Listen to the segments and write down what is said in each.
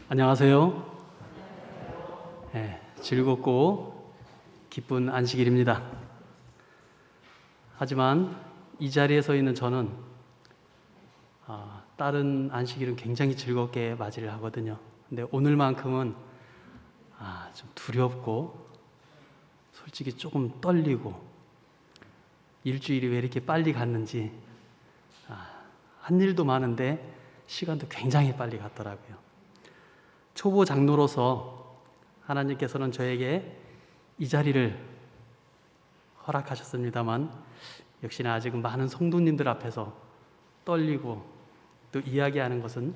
안녕하세요. 네, 즐겁고 기쁜 안식일입니다. 하지만 이 자리에 서 있는 저는 다른 안식일은 굉장히 즐겁게 맞이를 하거든요. 근데 오늘만큼은 좀 두렵고 솔직히 조금 떨리고 일주일이 왜 이렇게 빨리 갔는지 한 일도 많은데 시간도 굉장히 빨리 갔더라고요. 초보 장로로서 하나님께서는 저에게 이 자리를 허락하셨습니다만 역시나 아직은 많은 성도님들 앞에서 떨리고 또 이야기하는 것은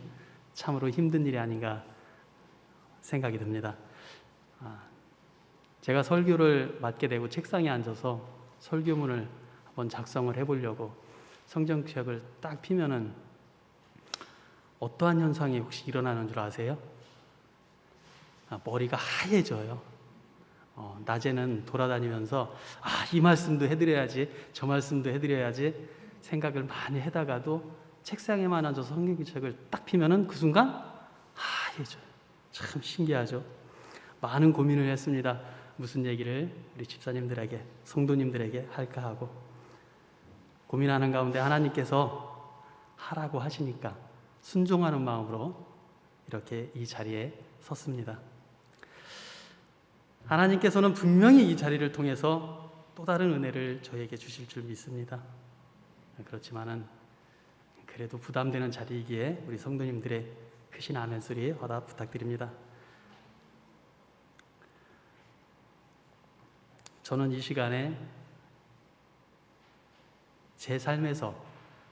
참으로 힘든 일이 아닌가 생각이 듭니다. 제가 설교를 맡게 되고 책상에 앉아서 설교문을 한번 작성을 해보려고 성경책을 딱 피면은 어떠한 현상이 혹시 일어나는 줄 아세요? 머리가 하얘져요. 낮에는 돌아다니면서 이 말씀도 해드려야지, 저 말씀도 해드려야지 생각을 많이 해다가도 책상에만 앉아서 성경책을 딱 피면은 그 순간 하얘져요. 참 신기하죠. 많은 고민을 했습니다. 무슨 얘기를 우리 집사님들에게, 성도님들에게 할까 하고 고민하는 가운데 하나님께서 하라고 하시니까 순종하는 마음으로 이렇게 이 자리에 섰습니다. 하나님께서는 분명히 이 자리를 통해서 또 다른 은혜를 저에게 주실 줄 믿습니다. 그렇지만은 그래도 부담되는 자리이기에 우리 성도님들의 크신 아멘 소리 허락 부탁드립니다. 저는 이 시간에 제 삶에서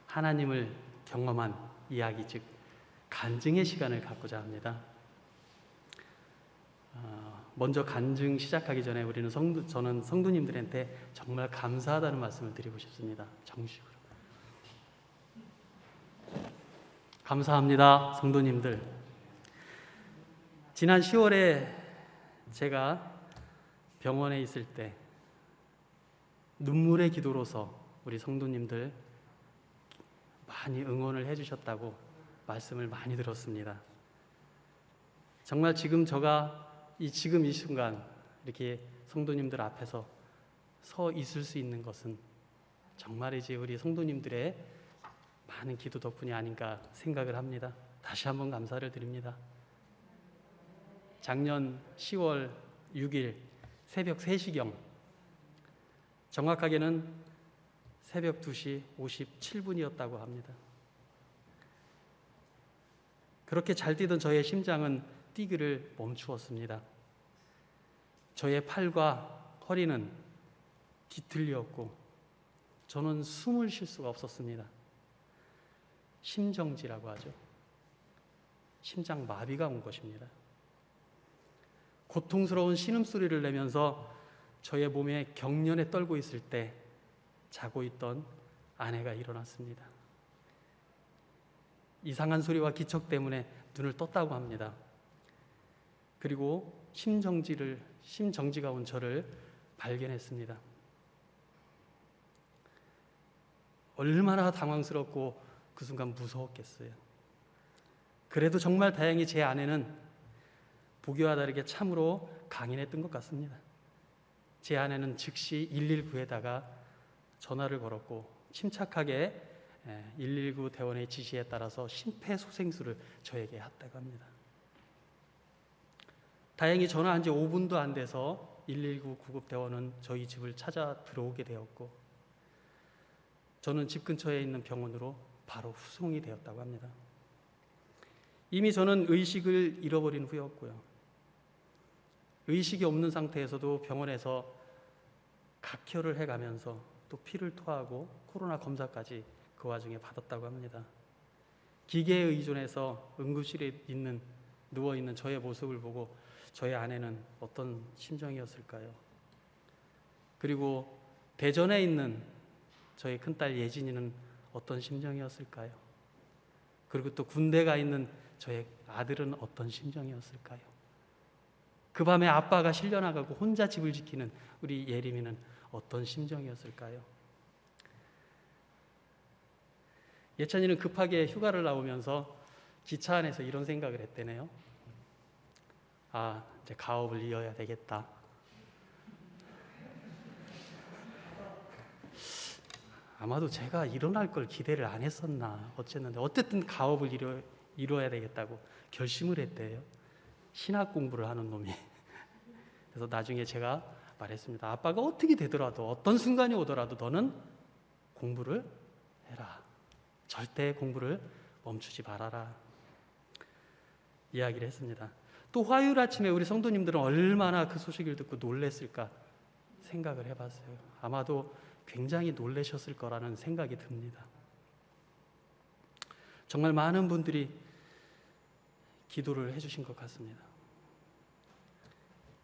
하나님을 경험한 이야기, 즉 간증의 시간을 갖고자 합니다. 먼저 간증 시작하기 전에 저는 성도님들한테 정말 감사하다는 말씀을 드리고 싶습니다. 정식으로. 감사합니다, 성도님들. 지난 10월에 제가 병원에 있을 때 눈물의 기도로서 우리 성도님들 많이 응원을 해주셨다고 말씀을 많이 들었습니다. 정말 지금 이 순간 이렇게 성도님들 앞에서 서 있을 수 있는 것은 정말이지 우리 성도님들의 많은 기도 덕분이 아닌가 생각을 합니다. 다시 한번 감사를 드립니다. 작년 10월 6일 새벽 3시경, 정확하게는 새벽 2시 57분이었다고 합니다. 그렇게 잘 뛰던 저의 심장은 뛰기를 멈추었습니다. 저의 팔과 허리는 뒤틀렸고 저는 숨을 쉴 수가 없었습니다. 심정지라고 하죠. 심장 마비가 온 것입니다. 고통스러운 신음소리를 내면서 저의 몸에 격련에 떨고 있을 때 자고 있던 아내가 일어났습니다. 이상한 소리와 기척 때문에 눈을 떴다고 합니다. 그리고 심정지가 온 저를 발견했습니다. 얼마나 당황스럽고 그 순간 무서웠겠어요. 그래도 정말 다행히 제 아내는 보기와 다르게 참으로 강인했던 것 같습니다. 제 아내는 즉시 119에다가 전화를 걸었고 침착하게 119 대원의 지시에 따라서 심폐소생술을 저에게 했다고 합니다. 다행히 전화한 지 5분도 안 돼서 119 구급대원은 저희 집을 찾아 들어오게 되었고 저는 집 근처에 있는 병원으로 바로 후송이 되었다고 합니다. 이미 저는 의식을 잃어버린 후였고요. 의식이 없는 상태에서도 병원에서 각혈을 해가면서 또 피를 토하고 코로나 검사까지 그 와중에 받았다고 합니다. 기계에 의존해서 응급실에 누워있는 저의 모습을 보고 저의 아내는 어떤 심정이었을까요? 그리고 대전에 있는 저희 큰딸 예진이는 어떤 심정이었을까요? 그리고 또 군대 가 있는 저의 아들은 어떤 심정이었을까요? 그 밤에 아빠가 실려나가고 혼자 집을 지키는 우리 예림이는 어떤 심정이었을까요? 예찬이는 급하게 휴가를 나오면서 기차 안에서 이런 생각을 했대네요. 이제 가업을 이어야 되겠다. 아마도 제가 일어날 걸 기대를 안 했었나 어쨌는데 어쨌든 가업을 이루어야 되겠다고 결심을 했대요. 신학 공부를 하는 놈이. 그래서 나중에 제가 말했습니다. 아빠가 어떻게 되더라도 어떤 순간이 오더라도 너는 공부를 해라. 절대 공부를 멈추지 말아라. 이야기를 했습니다. 또 화요일 아침에 우리 성도님들은 얼마나 그 소식을 듣고 놀랬을까 생각을 해봤어요. 아마도 굉장히 놀라셨을 거라는 생각이 듭니다. 정말 많은 분들이 기도를 해주신 것 같습니다.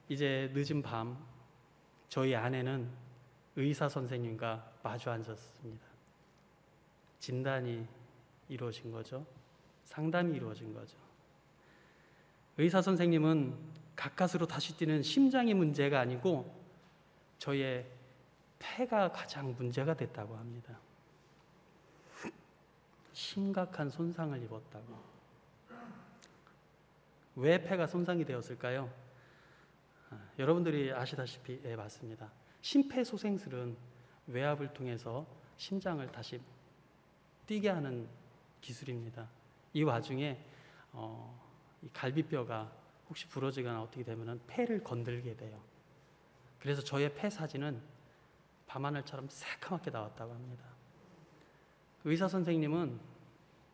이제 늦은 밤 저희 아내는 의사 선생님과 마주 앉았습니다. 진단이 이루어진 거죠. 상담이 이루어진 거죠. 의사 선생님은 가까스로 다시 뛰는 심장이 문제가 아니고 저희의 폐가 가장 문제가 됐다고 합니다. 심각한 손상을 입었다고. 왜 폐가 손상이 되었을까요? 여러분들이 아시다시피 맞습니다. 심폐소생술은 외압을 통해서 심장을 다시 뛰게 하는 기술입니다. 이 와중에 이 갈비뼈가 혹시 부러지거나 어떻게 되면 폐를 건들게 돼요. 그래서 저의 폐 사진은 밤하늘처럼 새카맣게 나왔다고 합니다. 의사 선생님은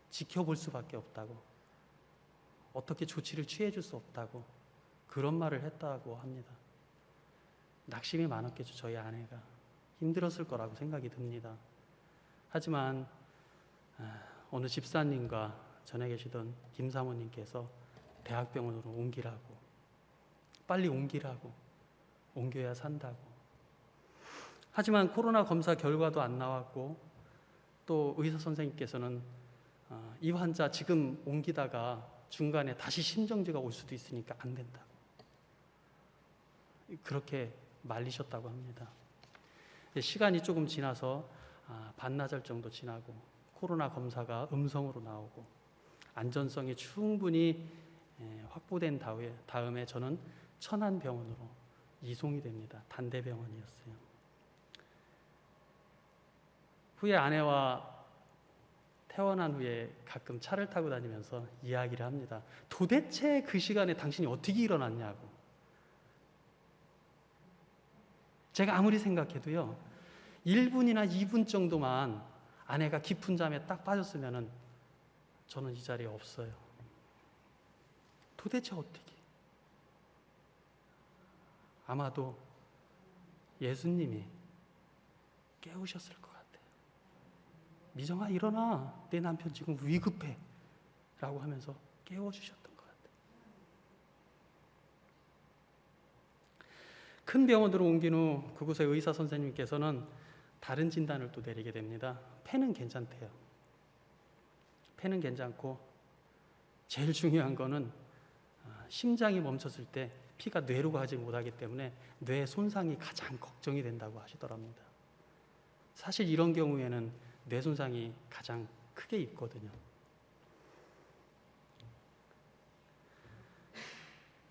지켜볼 수밖에 없다고, 어떻게 조치를 취해줄 수 없다고 그런 말을 했다고 합니다. 낙심이 많았겠죠. 저희 아내가 힘들었을 거라고 생각이 듭니다. 하지만 어느 집사님과 전에 계시던 김 사모님께서 대학병원으로 옮기라고, 빨리 옮기라고, 옮겨야 산다고. 하지만 코로나 검사 결과도 안 나왔고 또 의사 선생님께서는 이 환자 지금 옮기다가 중간에 다시 심정지가 올 수도 있으니까 안 된다고 그렇게 말리셨다고 합니다. 시간이 조금 지나서 반나절 정도 지나고 코로나 검사가 음성으로 나오고 안전성이 충분히 확보된 다음에 저는 천안병원으로 이송이 됩니다. 단대병원이었어요. 후에 아내와 퇴원한 후에 가끔 차를 타고 다니면서 이야기를 합니다. 도대체 그 시간에 당신이 어떻게 일어났냐고. 제가 아무리 생각해도요, 1분이나 2분 정도만 아내가 깊은 잠에 딱 빠졌으면 저는 이 자리에 없어요. 도대체 어떻게? 아마도 예수님이 깨우셨을 것 같아요. 미정아 일어나, 내 남편 지금 위급해 라고 하면서 깨워주셨던 것 같아요. 큰 병원으로 옮긴 후 그곳의 의사 선생님께서는 다른 진단을 또 내리게 됩니다. 폐는 괜찮대요. 폐는 괜찮고 제일 중요한 거는 심장이 멈췄을 때 피가 뇌로 가지 못하기 때문에 뇌 손상이 가장 걱정이 된다고 하시더랍니다. 사실 이런 경우에는 뇌 손상이 가장 크게 있거든요.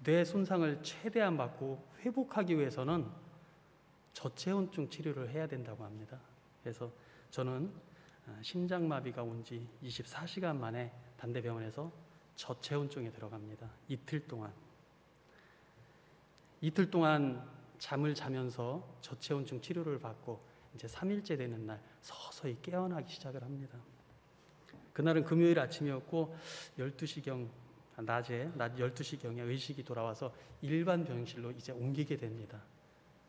뇌 손상을 최대한 막고 회복하기 위해서는 저체온증 치료를 해야 된다고 합니다. 그래서 저는 심장마비가 온 지 24시간 만에 단대병원에서 저체온증에 들어갑니다. 이틀 동안 잠을 자면서 저체온증 치료를 받고 이제 3일째 되는 날 서서히 깨어나기 시작을 합니다. 그날은 금요일 아침이었고 12시경 낮에 낮 12시경에 의식이 돌아와서 일반 병실로 이제 옮기게 됩니다.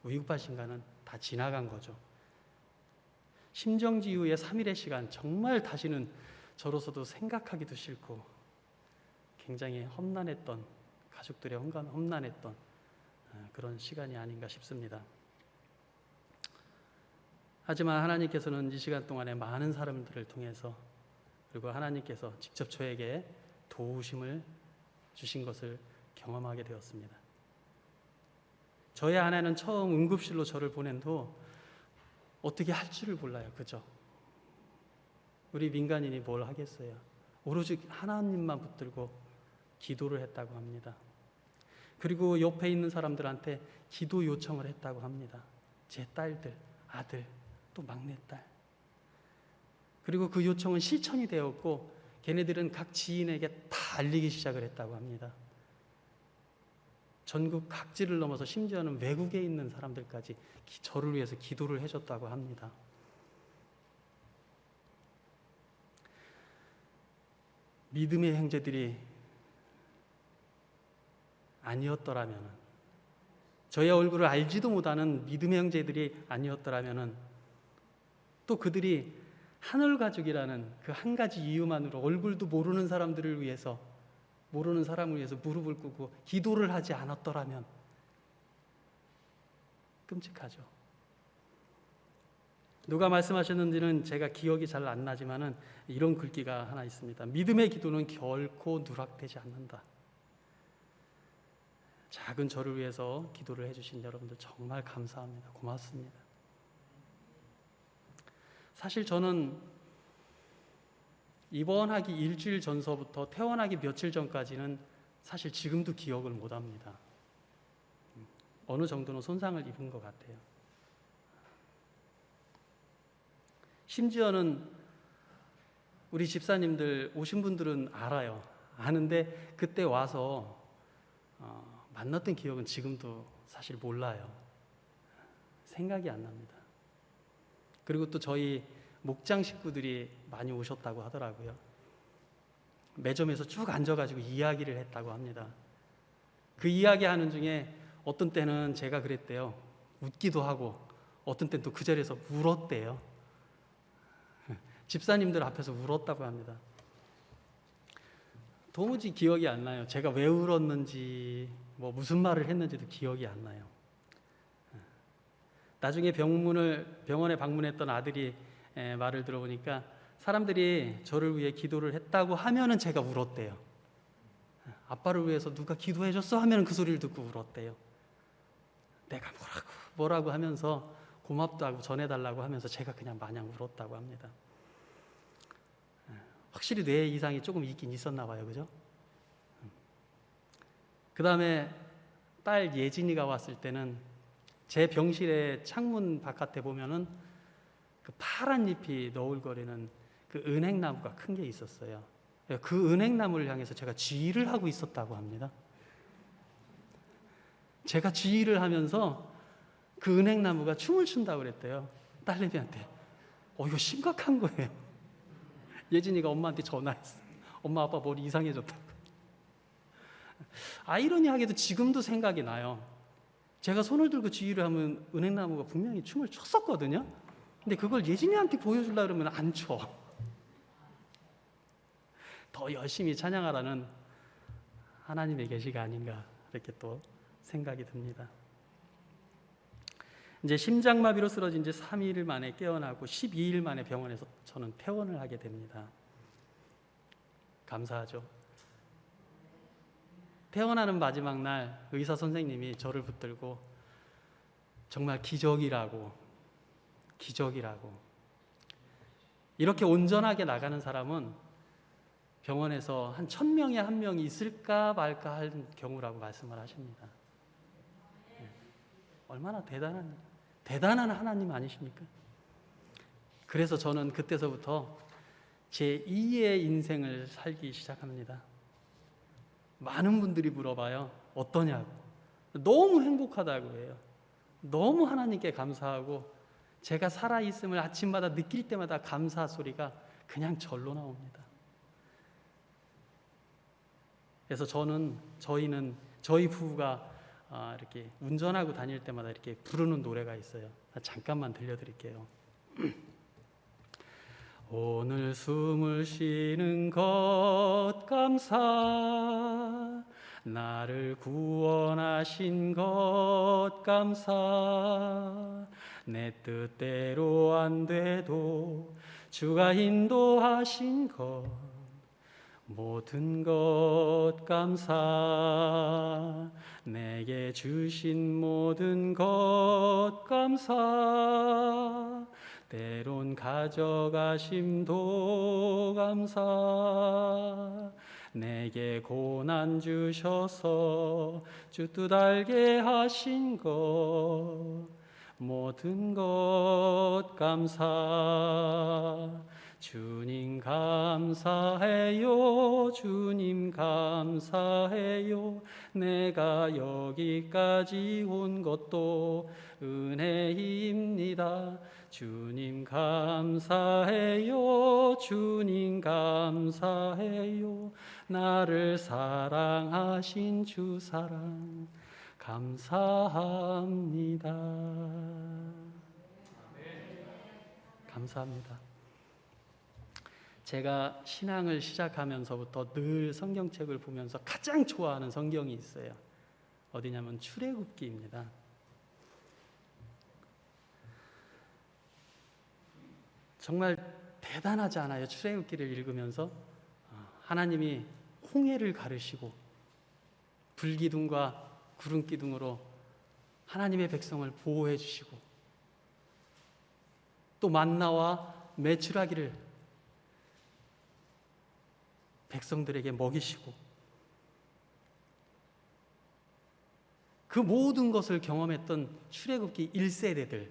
위급한 시간은 다 지나간 거죠. 심정지 이후에 3일의 시간, 정말 다시는 저로서도 생각하기도 싫고 굉장히 험난했던, 가족들의 험난했던 그런 시간이 아닌가 싶습니다. 하지만 하나님께서는 이 시간 동안에 많은 사람들을 통해서, 그리고 하나님께서 직접 저에게 도우심을 주신 것을 경험하게 되었습니다. 저의 아내는 처음 응급실로 저를 보낸 후 어떻게 할 줄을 몰라요. 그죠? 우리 민간인이 뭘 하겠어요? 오로지 하나님만 붙들고 기도를 했다고 합니다. 그리고 옆에 있는 사람들한테 기도 요청을 했다고 합니다. 제 딸들, 아들, 또 막내딸. 그리고 그 요청은 실천이 되었고 걔네들은 각 지인에게 다 알리기 시작을 했다고 합니다. 전국 각지를 넘어서 심지어는 외국에 있는 사람들까지 저를 위해서 기도를 해줬다고 합니다. 믿음의 형제들이 아니었더라면, 저의 얼굴을 알지도 못하는 믿음의 형제들이 아니었더라면, 또 그들이 하늘 가족이라는 그 한 가지 이유만으로 얼굴도 모르는 사람들을 위해서, 모르는 사람을 위해서 무릎을 꿇고 기도를 하지 않았더라면 끔찍하죠. 누가 말씀하셨는지는 제가 기억이 잘 안 나지만은 이런 글귀가 하나 있습니다. 믿음의 기도는 결코 누락되지 않는다. 작은 저를 위해서 기도를 해주신 여러분들 정말 감사합니다. 고맙습니다. 사실 저는 입원하기 일주일 전서부터 퇴원하기 며칠 전까지는 사실 지금도 기억을 못합니다. 어느 정도는 손상을 입은 것 같아요. 심지어는 우리 집사님들 오신 분들은 알아요. 아는데 그때 와서 만났던 기억은 지금도 사실 몰라요. 생각이 안 납니다. 그리고 또 저희 목장 식구들이 많이 오셨다고 하더라고요. 매점에서 쭉 앉아가지고 이야기를 했다고 합니다. 그 이야기하는 중에 어떤 때는 제가 그랬대요. 웃기도 하고 어떤 때는 또 그 자리에서 울었대요. 집사님들 앞에서 울었다고 합니다. 도무지 기억이 안 나요. 제가 왜 울었는지 무슨 말을 했는지도 기억이 안 나요. 나중에 병원에 방문했던 아들이 말을 들어보니까 사람들이 저를 위해 기도를 했다고 하면은 제가 울었대요. 아빠를 위해서 누가 기도해줬어 하면 그 소리를 듣고 울었대요. 내가 뭐라고 하면서 고맙도 하고 전해달라고 하면서 제가 그냥 마냥 울었다고 합니다. 확실히 뇌 이상이 조금 있긴 있었나 봐요. 그죠? 그 다음에 딸 예진이가 왔을 때는 제 병실의 창문 바깥에 보면은 그 파란 잎이 너울거리는 그 은행나무가 큰 게 있었어요. 그 은행나무를 향해서 제가 지휘를 하고 있었다고 합니다. 제가 지휘를 하면서 그 은행나무가 춤을 춘다고 그랬대요. 딸내미한테. 이거 심각한 거예요. 예진이가 엄마한테 전화했어. 엄마 아빠 머리 이상해졌다고. 아이러니하게도 지금도 생각이 나요. 제가 손을 들고 지휘를 하면 은행나무가 분명히 춤을 췄었거든요. 근데 그걸 예진이한테 보여주려고 그러면 안 춰. 더 열심히 찬양하라는 하나님의 계시가 아닌가 이렇게 또 생각이 듭니다. 이제 심장마비로 쓰러진 지 3일 만에 깨어나고 12일 만에 병원에서 저는 퇴원을 하게 됩니다. 감사하죠. 퇴원하는 마지막 날 의사 선생님이 저를 붙들고 정말 기적이라고 이렇게 온전하게 나가는 사람은 병원에서 한 1000명에 1명이 있을까 말까 할 경우라고 말씀을 하십니다. 얼마나 대단한 하나님 아니십니까? 그래서 저는 그때서부터 제 2의 인생을 살기 시작합니다. 많은 분들이 물어봐요. 어떠냐고. 너무 행복하다고 해요. 너무 하나님께 감사하고 제가 살아있음을 아침마다 느낄 때마다 감사 소리가 그냥 절로 나옵니다. 그래서 저희 부부가 이렇게 운전하고 다닐 때마다 이렇게 부르는 노래가 있어요. 잠깐만 들려드릴게요. 오늘 숨을 쉬는 것 감사, 나를 구원하신 것 감사, 내 뜻대로 안 돼도 주가 인도하신 것 모든 것 감사, 내게 주신 모든 것 감사, 때론 가져가심도 감사, 내게 내게 고난 주셔서 주 뜻 알게 하신 것 모든 것 감사. 주님 감사해요. 주님 감사해요. 내가 여기까지 온 것도 은혜입니다. 주님 감사해요. 주님 감사해요. 나를 사랑하신 주 사랑 감사합니다. 감사합니다. 제가 신앙을 시작하면서부터 늘 성경책을 보면서 가장 좋아하는 성경이 있어요. 어디냐면 출애굽기입니다. 정말 대단하지 않아요? 출애굽기를 읽으면서 하나님이 홍해를 가르시고 불기둥과 구름기둥으로 하나님의 백성을 보호해 주시고 또 만나와 메추라기를 백성들에게 먹이시고 그 모든 것을 경험했던 출애굽기 1세대들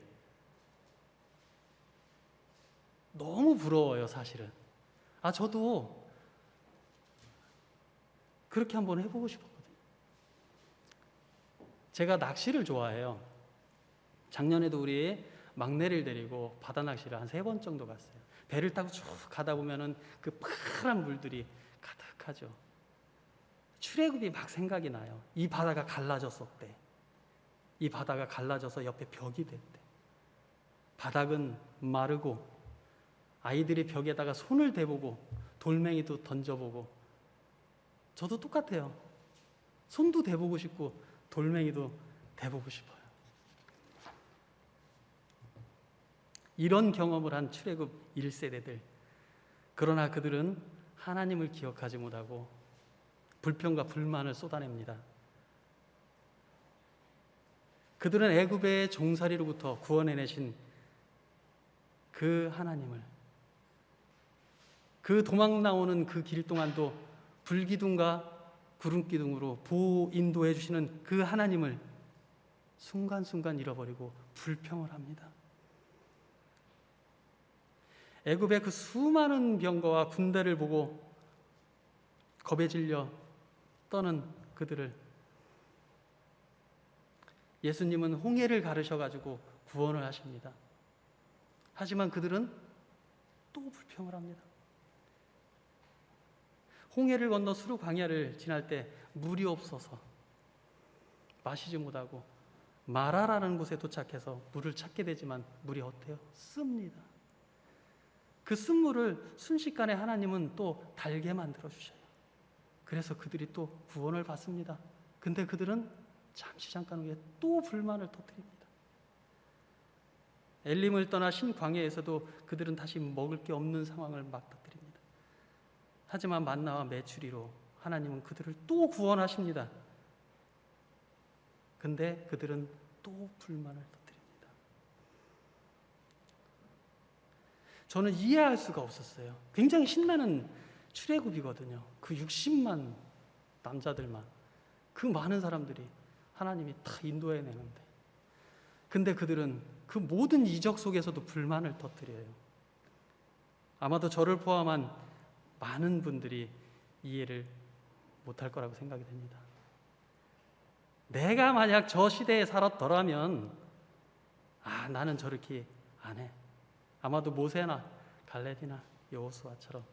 너무 부러워요, 사실은. 저도 그렇게 한번 해보고 싶었거든요. 제가 낚시를 좋아해요. 작년에도 우리 막내를 데리고 바다 낚시를 한 3번 정도 갔어요. 배를 타고 쭉 가다 보면은 그 파란 물들이 가득하죠. 출애굽이 막 생각이 나요. 이 바다가 갈라졌었대. 이 바다가 갈라져서 옆에 벽이 됐대. 바닥은 마르고 아이들이 벽에다가 손을 대보고 돌멩이도 던져보고 저도 똑같아요. 손도 대보고 싶고 돌멩이도 대보고 싶어요. 이런 경험을 한 출애굽 1세대들. 그러나 그들은 하나님을 기억하지 못하고 불평과 불만을 쏟아냅니다. 그들은 애굽의 종살이로부터 구원해내신 그 하나님을, 그 도망 나오는 그 길 동안도 불기둥과 구름기둥으로 보호 인도해 주시는 그 하나님을 순간순간 잃어버리고 불평을 합니다. 애굽의 그 수많은 병거와 군대를 보고 겁에 질려 떠는 그들을 예수님은 홍해를 가르셔가지고 구원을 하십니다. 하지만 그들은 또 불평을 합니다. 홍해를 건너 수르 광야를 지날 때 물이 없어서 마시지 못하고 마라라는 곳에 도착해서 물을 찾게 되지만 물이 어때요? 씁니다. 그 쓴물을 순식간에 하나님은 또 달게 만들어 주셔요. 그래서 그들이 또 구원을 받습니다. 근데 그들은 잠시 잠깐 후에 또 불만을 터뜨립니다. 엘림을 떠나 신광야에서도 그들은 다시 먹을 게 없는 상황을 막 터뜨립니다. 하지만 만나와 메추리로 하나님은 그들을 또 구원하십니다. 근데 그들은 또 불만을 터뜨립니다. 저는 이해할 수가 없었어요. 굉장히 신나는 출애굽이거든요. 그 60만 남자들만, 그 많은 사람들이 하나님이 다 인도해내는데, 근데 그들은 그 모든 이적 속에서도 불만을 터뜨려요. 아마도 저를 포함한 많은 분들이 이해를 못할 거라고 생각이 됩니다. 내가 만약 저 시대에 살았더라면 나는 저렇게 안 해. 아마도 모세나 갈렙이나 여호수아처럼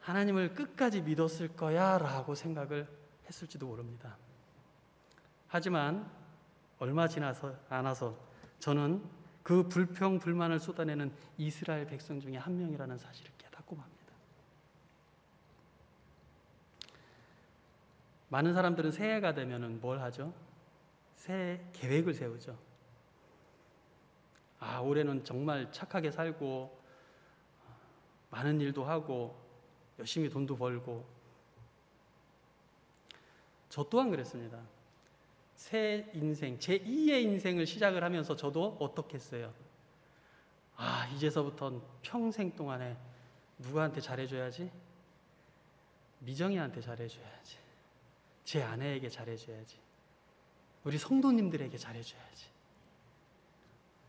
하나님을 끝까지 믿었을 거야 라고 생각을 했을지도 모릅니다. 하지만 얼마 지나서 않아서 저는 그 불평 불만을 쏟아내는 이스라엘 백성 중에 한 명이라는 사실을 깨닫고 맙니다. 많은 사람들은 새해가 되면은 뭘 하죠? 새해 계획을 세우죠. 올해는 정말 착하게 살고 많은 일도 하고 열심히 돈도 벌고. 저 또한 그랬습니다. 새 인생, 제2의 인생을 시작을 하면서 저도 어떻게 했어요? 이제서부터는 평생 동안에 누구한테 잘해줘야지? 미정이한테 잘해줘야지. 제 아내에게 잘해줘야지. 우리 성도님들에게 잘해줘야지.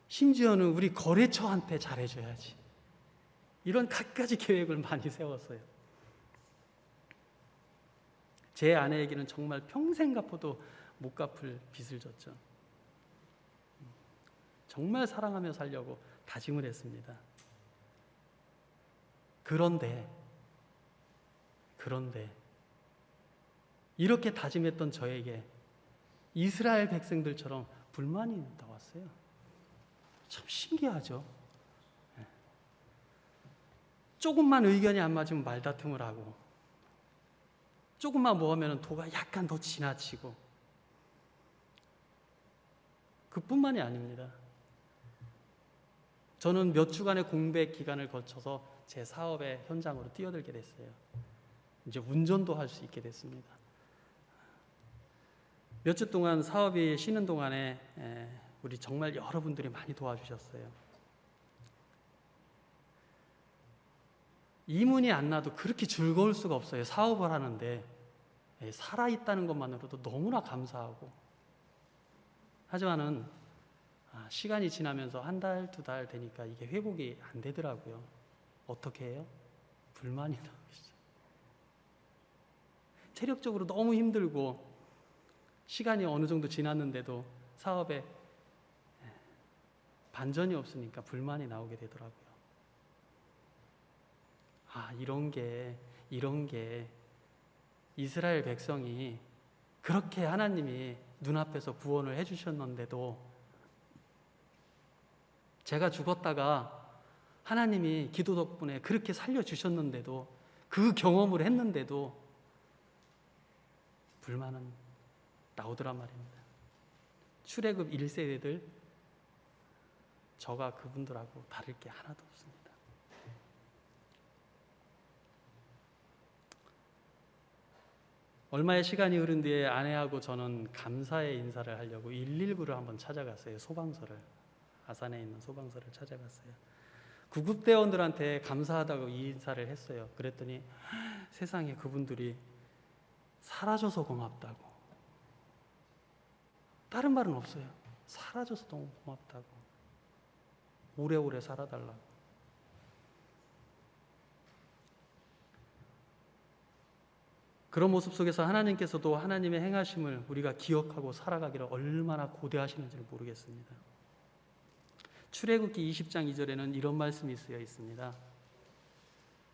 심지어는 우리 거래처한테 잘해줘야지. 이런 갖가지 계획을 많이 세웠어요. 제 아내에게는 정말 평생 갚아도 못 갚을 빚을 졌죠. 정말 사랑하며 살려고 다짐을 했습니다. 그런데 이렇게 다짐했던 저에게 이스라엘 백성들처럼 불만이 나왔어요. 참 신기하죠. 조금만 의견이 안 맞으면 말다툼을 하고, 조금만 뭐 하면 도가 약간 더 지나치고, 그뿐만이 아닙니다. 저는 몇 주간의 공백 기간을 거쳐서 제 사업의 현장으로 뛰어들게 됐어요. 이제 운전도 할 수 있게 됐습니다. 몇 주 동안 사업이 쉬는 동안에 우리 정말 여러분들이 많이 도와주셨어요. 이문이 안 나도 그렇게 즐거울 수가 없어요. 사업을 하는데 살아있다는 것만으로도 너무나 감사하고, 하지만은 시간이 지나면서 한 달, 두 달 되니까 이게 회복이 안 되더라고요. 어떻게 해요? 불만이 나오기 시작. 체력적으로 너무 힘들고 시간이 어느 정도 지났는데도 사업에 반전이 없으니까 불만이 나오게 되더라고요. 이런 게 이스라엘 백성이 그렇게 하나님이 눈앞에서 구원을 해주셨는데도, 제가 죽었다가 하나님이 기도 덕분에 그렇게 살려주셨는데도, 그 경험을 했는데도 불만은 나오더란 말입니다. 출애굽 1세대들, 저가 그분들하고 다를 게 하나도 없습니다. 얼마의 시간이 흐른 뒤에 아내하고 저는 감사의 인사를 하려고 119를 한번 찾아갔어요. 소방서를, 아산에 있는 소방서를 찾아갔어요. 구급대원들한테 감사하다고 이 인사를 했어요. 그랬더니 세상에 그분들이 사라져서 고맙다고, 다른 말은 없어요. 사라져서 너무 고맙다고, 오래오래 살아달라고. 그런 모습 속에서 하나님께서도 하나님의 행하심을 우리가 기억하고 살아가기를 얼마나 고대하시는지를 모르겠습니다. 출애굽기 20장 2절에는 이런 말씀이 쓰여 있습니다.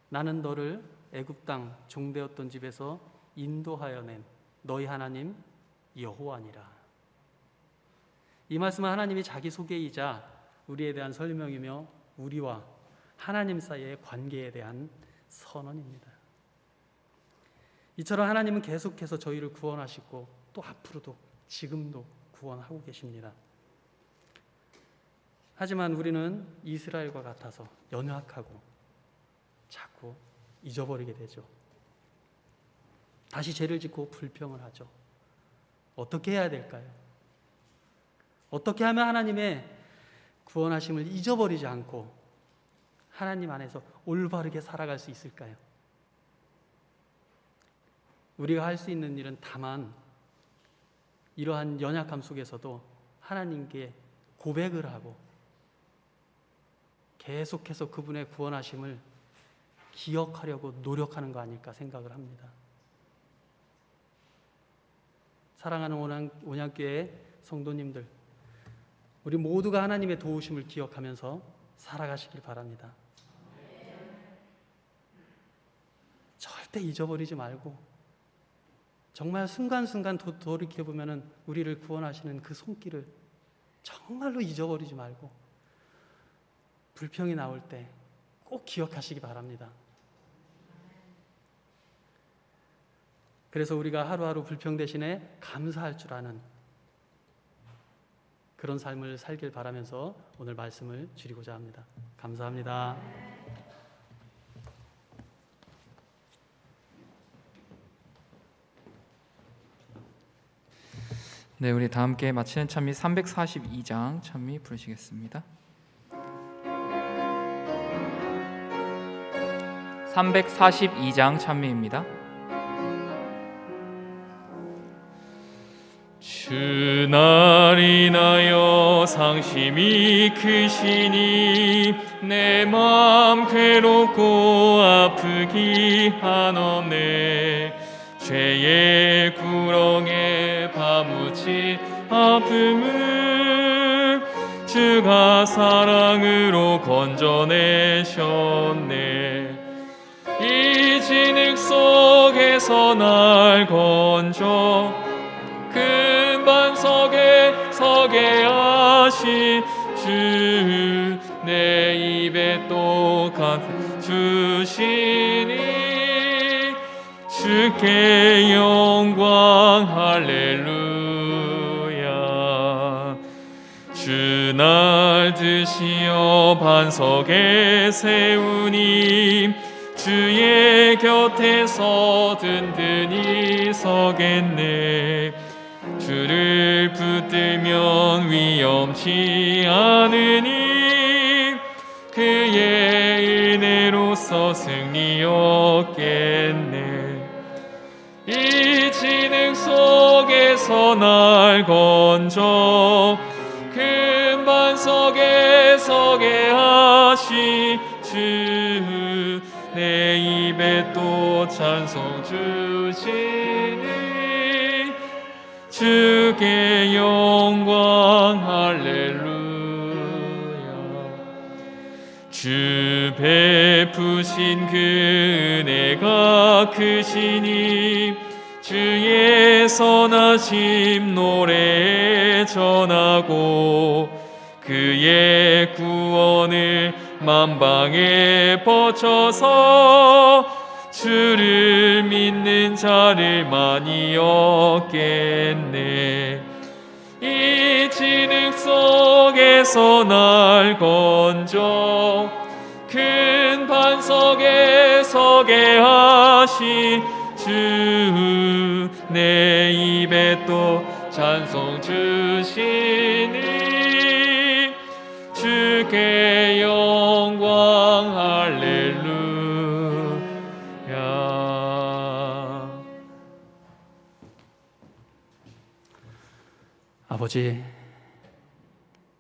나는 너를 애굽 땅 종되었던 집에서 인도하여 낸 너희 하나님 여호와니라. 이 말씀은 하나님이 자기 소개이자 우리에 대한 설명이며 우리와 하나님 사이의 관계에 대한 선언입니다. 이처럼 하나님은 계속해서 저희를 구원하시고 또 앞으로도 지금도 구원하고 계십니다. 하지만 우리는 이스라엘과 같아서 연약하고 자꾸 잊어버리게 되죠. 다시 죄를 짓고 불평을 하죠. 어떻게 해야 될까요? 어떻게 하면 하나님의 구원하심을 잊어버리지 않고 하나님 안에서 올바르게 살아갈 수 있을까요? 우리가 할 수 있는 일은 다만 이러한 연약함 속에서도 하나님께 고백을 하고 계속해서 그분의 구원하심을 기억하려고 노력하는 거 아닐까 생각을 합니다. 사랑하는 온양교회 성도님들, 우리 모두가 하나님의 도우심을 기억하면서 살아가시길 바랍니다. 절대 잊어버리지 말고 정말 순간순간 돌이켜보면 우리를 구원하시는 그 손길을 정말로 잊어버리지 말고 불평이 나올 때 꼭 기억하시기 바랍니다. 그래서 우리가 하루하루 불평 대신에 감사할 줄 아는 그런 삶을 살길 바라면서 오늘 말씀을 드리고자 합니다. 감사합니다. 네, 우리 다 함께 마치는 찬미 342장 찬미 부르시겠습니다. 342장 찬미입니다. 주날 인하여 상심이 크시니 내 맘 괴롭고 아프기 한없네. 죄의 구렁에 파묻힌 아픔을 주가 사랑으로 건져내셨네. 이 진흙 속에서 날 건져 큰 반석에 서게 하신 주, 내 입에 또 간 주시니 주께 영광 할렐루야. 주 날 드시어 반석에 세우니 주의 곁에서 든든히 서겠네. 주를 붙들면 위험치 않으니 그의 은혜로서 승리 얻겠네. 이 진흙 속에서 날 건져 큰 반석에 서게 하신 주, 내 입에 또 찬송 주시니 주께 영광 할렐루야. 주 베푸신 그 은혜가 크시니 주의 선하심 노래 전하고 그의 구원을 만방에 뻗쳐서 주를 믿는 자를 많이 얻겠네. 이 진흙 속에서 날 건져 큰 반석에 서게 하신 주, 내 입에 또 찬송 주시니 주께 영광 할렐루야. 아버지,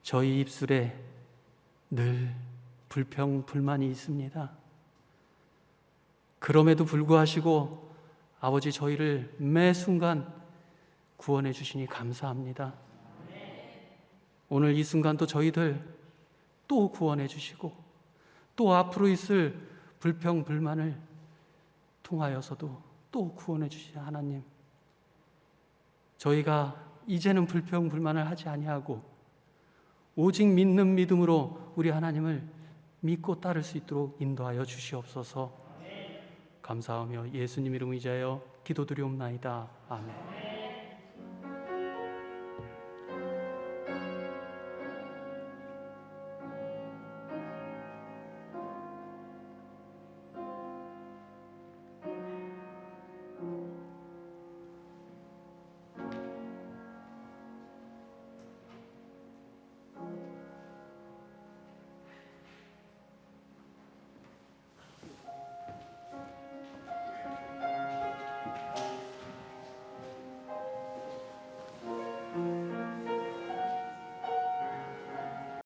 저희 입술에 늘 불평, 불만이 있습니다. 그럼에도 불구하시고 아버지 저희를 매 순간 구원해 주시니 감사합니다. 오늘 이 순간도 저희들 또 구원해 주시고 또 앞으로 있을 불평, 불만을 통하여서도 또 구원해 주시는 하나님, 저희가 이제는 불평, 불만을 하지 아니하고 오직 믿는 믿음으로 우리 하나님을 믿고 따를 수 있도록 인도하여 주시옵소서. 감사하며 예수님 이름 의지하여 기도드리옵나이다. 아멘.